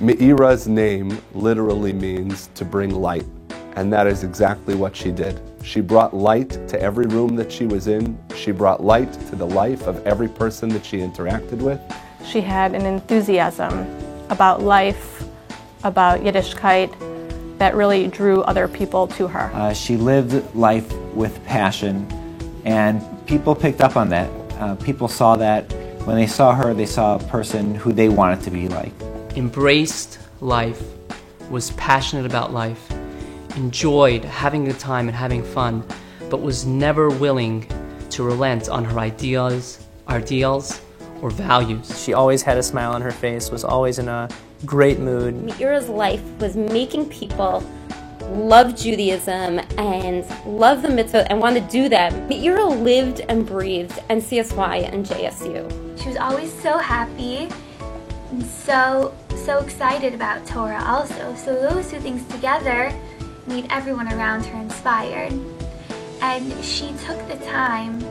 Me'ira's name literally means to bring light, and that is exactly what she did. She brought light to every room that she was in. She brought light to the life of every person that she interacted with. She had an enthusiasm about life, about Yiddishkeit, that really drew other people to her. She lived life with passion, and people picked up on that. People saw that. When they saw her, they saw a person who they wanted to be like. Embraced life, was passionate about life, enjoyed having a good time and having fun, but was never willing to relent on her ideals or values. She always had a smile on her face, was always in a great mood. Me'ira's life was making people love Judaism and love the mitzvah and want to do them. Me'ira lived and breathed NCSY and JSU. She was always so happy and so excited about Torah also. So those two things together made everyone around her inspired. And she took the time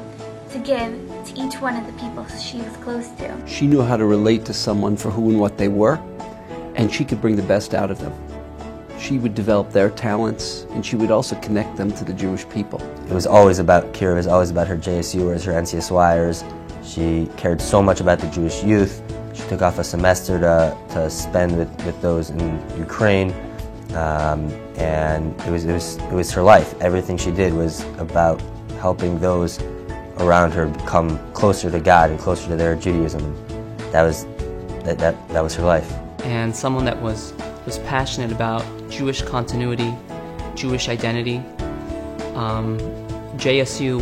to give to each one of the people she was close to. She knew how to relate to someone for who and what they were, and she could bring the best out of them. She would develop their talents, and she would also connect them to the Jewish people. It was always about Kira, it was always about her JSUers, her NCSYers. She cared so much about the Jewish youth. She took off a semester to spend with those in Ukraine, and it was her life. Everything she did was about helping those around her become closer to God and closer to their Judaism. That was her life. And someone that was passionate about Jewish continuity, Jewish identity. JSU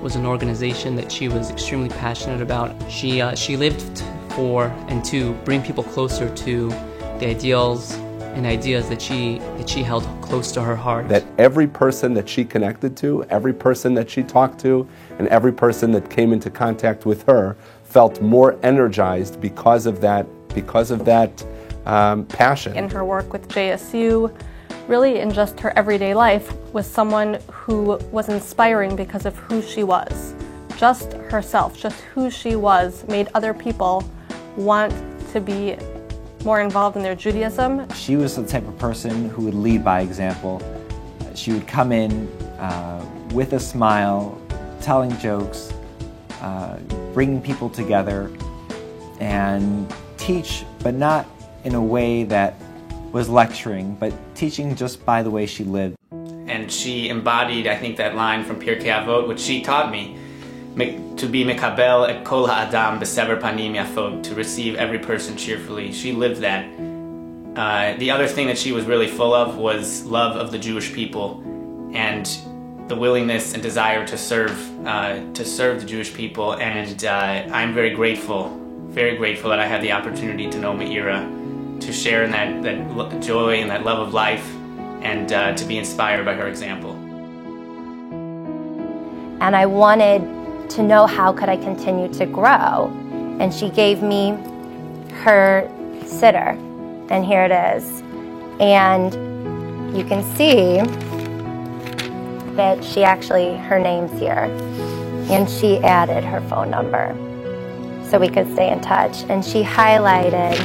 was an organization that she was extremely passionate about. She lived for and to bring people closer to the ideals and ideas that she held close to her heart. That every person that she connected to, every person that she talked to, and every person that came into contact with her felt more energized because of that passion. In her work with JSU, really in just her everyday life, was someone who was inspiring because of who she was. Just herself, just who she was, made other people want to be more involved in their Judaism. She was the type of person who would lead by example. She would come in with a smile, telling jokes, bringing people together, and teach, but not in a way that was lecturing, but teaching just by the way she lived. And she embodied, I think, that line from Pirkei Avot, which she taught me, to be mekabel et kol ha'adam b'sever panim yafot, to receive every person cheerfully. She lived that. The other thing that she was really full of was love of the Jewish people and the willingness and desire to serve the Jewish people. And I'm very grateful that I had the opportunity to know Me'ira, to share in that joy and that love of life, and to be inspired by her example. And I wanted to know how could I continue to grow. And she gave me her siddur, and here it is. And you can see that she actually, her name's here. And she added her phone number so we could stay in touch. And she highlighted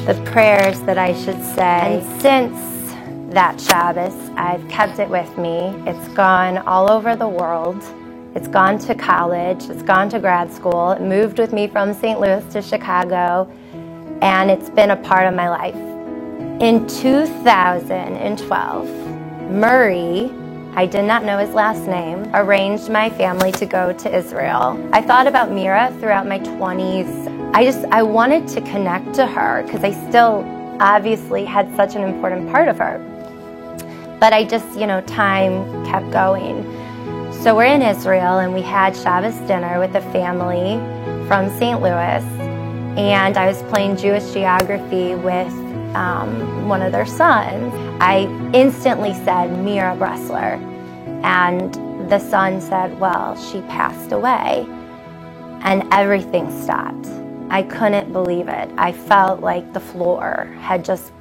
the prayers that I should say. And since that Shabbos, I've kept it with me. It's gone all over the world. It's gone to college, it's gone to grad school. It moved with me from St. Louis to Chicago, and it's been a part of my life. In 2012, Murray, I did not know his last name, arranged my family to go to Israel. I thought about Mira throughout my 20s. I wanted to connect to her because I still obviously had such an important part of her. But I just, time kept going. So we're in Israel, and we had Shabbos dinner with a family from St. Louis, and I was playing Jewish geography with one of their sons. I instantly said Mira Bressler, and the son said, well, she passed away, and everything stopped. I couldn't believe it. I felt like the floor had just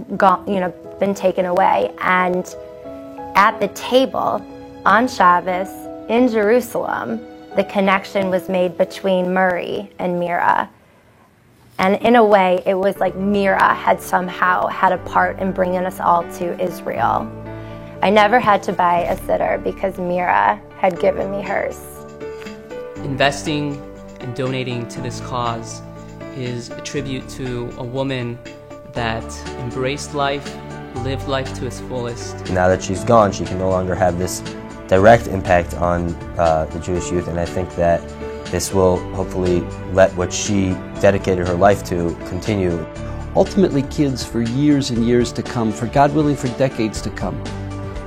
been taken away. And at the table on Shabbos in Jerusalem, the connection was made between Murray and Mira. And in a way, it was like Mira had somehow had a part in bringing us all to Israel. I never had to buy a siddur because Mira had given me hers. Investing and donating to this cause is a tribute to a woman that embraced life, lived life to its fullest. Now that she's gone, she can no longer have this direct impact on the Jewish youth, and I think that this will hopefully let what she dedicated her life to continue. Ultimately, kids for years and years to come, for God willing for decades to come,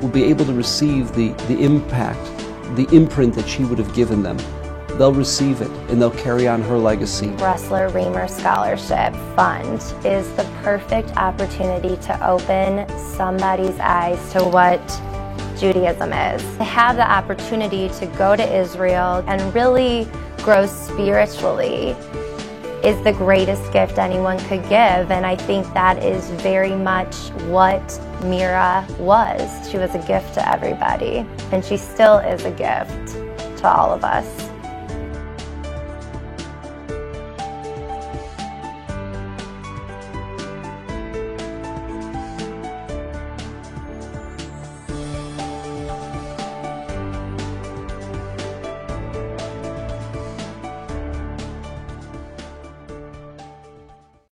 will be able to receive the impact, the imprint that she would have given them. They'll receive it and they'll carry on her legacy. Ressler Reamer Scholarship Fund is the perfect opportunity to open somebody's eyes to what Judaism is. To have the opportunity to go to Israel and really grow spiritually is the greatest gift anyone could give, and I think that is very much what Mira was. She was a gift to everybody, and she still is a gift to all of us.